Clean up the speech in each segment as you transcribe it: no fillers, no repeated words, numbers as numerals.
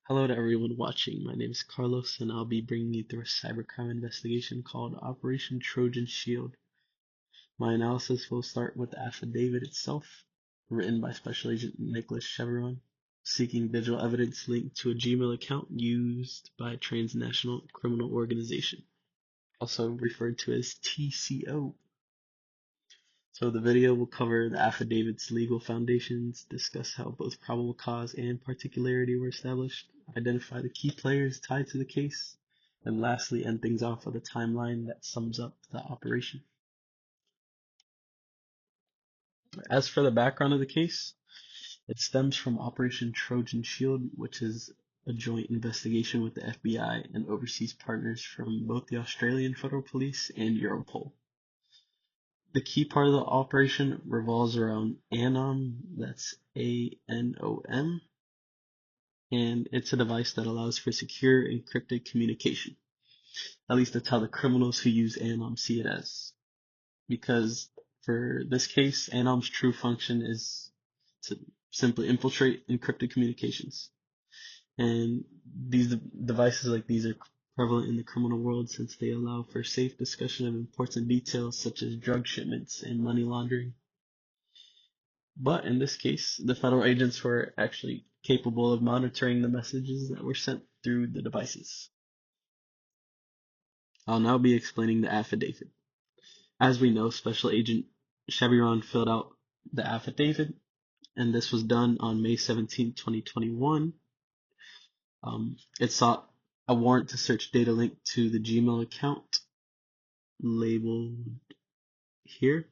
Hello to everyone watching. My name is Carlos, and I'll be bringing you through a cybercrime investigation called Operation Trojan Shield. My analysis will start with the affidavit itself, written by Special Agent Nicholas Chevron, seeking digital evidence linked to a Gmail account used by a transnational criminal organization, also referred to as TCO. So the video will cover the affidavit's legal foundations, discuss how both probable cause and particularity were established, identify the key players tied to the case, and lastly end things off with a timeline that sums up the operation. As for the background of the case, it stems from Operation Trojan Shield, which is a joint investigation with the FBI and overseas partners from both the Australian Federal Police and Europol. The key part of the operation revolves around Anom, that's ANOM, and it's a device that allows for secure encrypted communication. At least that's how the criminals who use Anom see it as. Because for this case, Anom's true function is to simply infiltrate encrypted communications. And these devices like these are prevalent in the criminal world since they allow for safe discussion of important details such as drug shipments and money laundering. But in this case, the federal agents were actually capable of monitoring the messages that were sent through the devices. I'll now be explaining the affidavit. As we know, Special Agent Chevron filled out the affidavit, and this was done on May 17, 2021. It sought a warrant to search data linked to the Gmail account labeled here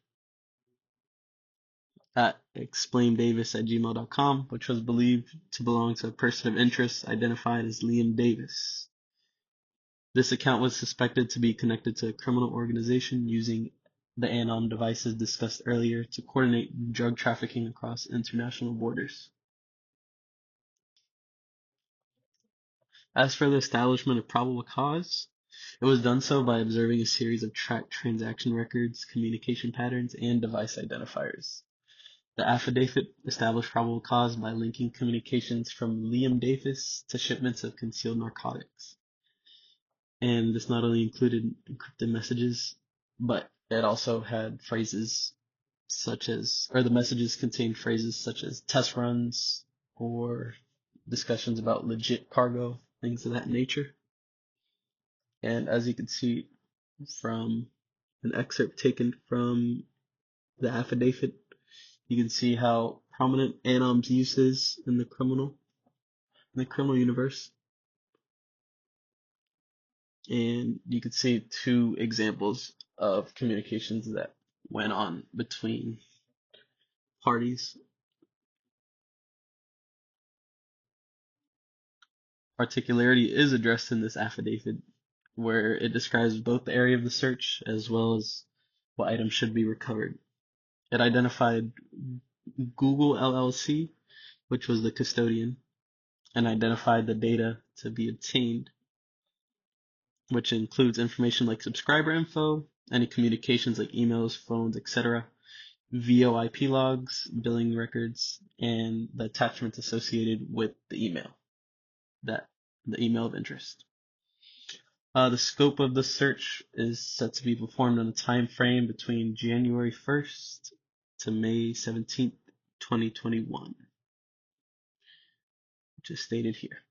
at explaindavis@gmail.com, which was believed to belong to a person of interest identified as Liam Davis. This account was suspected to be connected to a criminal organization using the Anom devices discussed earlier to coordinate drug trafficking across international borders. As for the establishment of probable cause, it was done so by observing a series of tracked transaction records, communication patterns, and device identifiers. The affidavit established probable cause by linking communications from Liam Davis to shipments of concealed narcotics. And this not only included encrypted messages, but it also had phrases such as, or the messages contained phrases such as test runs or discussions about legit cargo, things of that nature. And as you can see from an excerpt taken from the affidavit, you can see how prominent Anom's use is in the criminal universe. And you can see two examples of communications that went on between parties. Particularity is addressed in this affidavit, where it describes both the area of the search as well as what items should be recovered. It identified Google LLC, which was the custodian, and identified the data to be obtained, which includes information like subscriber info, any communications like emails, phones, etc., VoIP logs, billing records, and the attachments associated with the email, the email of interest. The scope of the search is set to be performed on a time frame between January 1st to May 17th, 2021, which is stated here.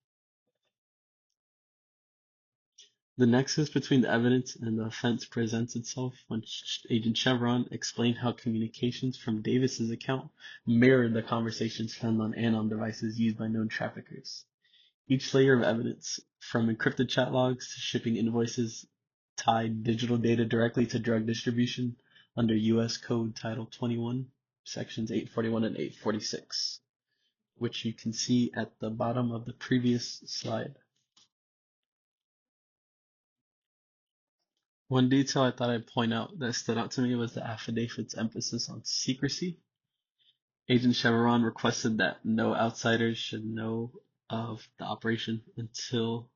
The nexus between the evidence and the offense presents itself when Agent Chevron explained how communications from Davis's account mirrored the conversations found on Anon devices used by known traffickers. Each layer of evidence, from encrypted chat logs to shipping invoices, tied digital data directly to drug distribution under U.S. Code Title 21, Sections 841 and 846, which you can see at the bottom of the previous slide. One detail I thought I'd point out that stood out to me was the affidavit's emphasis on secrecy. Agent Chevron requested that no outsiders should know of the operation until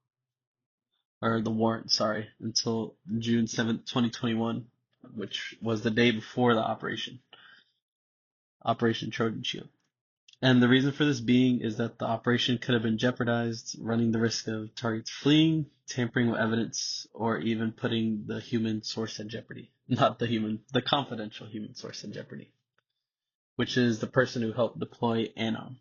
June 7th, 2021, which was the day before the Operation Trojan Shield. And the reason for this being is that the operation could have been jeopardized, running the risk of targets fleeing, tampering with evidence, or even putting the human source at jeopardy. Not the human, the confidential human source at jeopardy, which is the person who helped deploy Anon.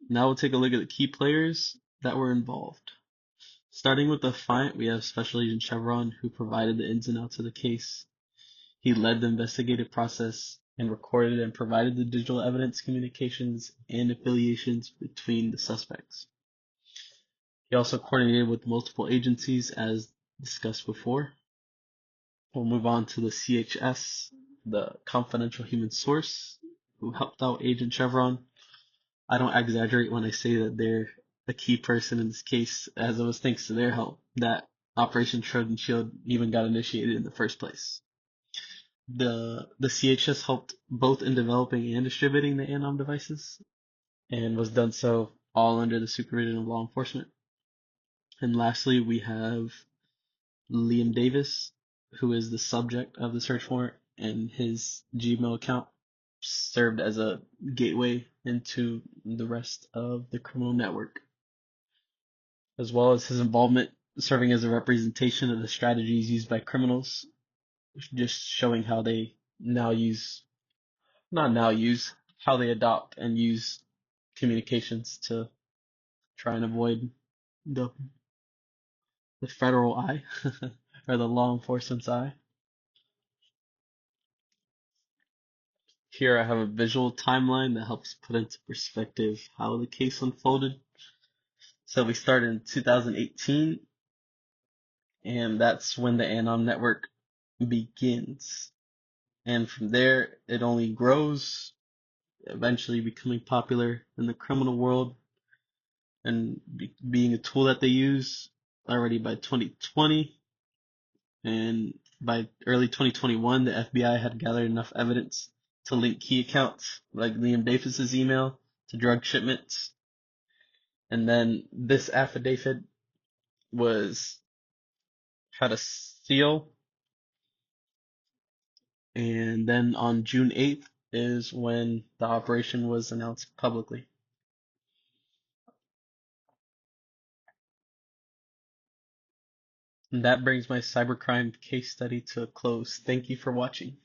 Now we'll take a look at the key players that were involved. Starting with the defiant, we have Special Agent Chevron, who provided the ins and outs of the case. He led the investigative process and recorded and provided the digital evidence, communications, and affiliations between the suspects. He also coordinated with multiple agencies, as discussed before. We'll move on to the CHS, the confidential human source, who helped out Agent Chevron. I don't exaggerate when I say that they're a key person in this case, as it was thanks to their help that Operation Trojan Shield even got initiated in the first place. The CHS helped both in developing and distributing the Anom devices, and was done so all under the supervision of law enforcement. And lastly, we have Liam Davis, who is the subject of the search warrant, and his Gmail account served as a gateway into the rest of the criminal network, as well as his involvement serving as a representation of the strategies used by criminals, just showing how they now use, not now use, how they adopt and use communications to try and avoid the federal eye or the law enforcement's eye. Here I have a visual timeline that helps put into perspective how the case unfolded. So we started in 2018, and that's when the Anon network begins. And from there, it only grows, eventually becoming popular in the criminal world and being a tool that they use already by 2020. And by early 2021, the FBI had gathered enough evidence to link key accounts like Liam Davis's email to drug shipments. And then this affidavit had a seal. And then on June 8th is when the operation was announced publicly. And that brings my cybercrime case study to a close. Thank you for watching.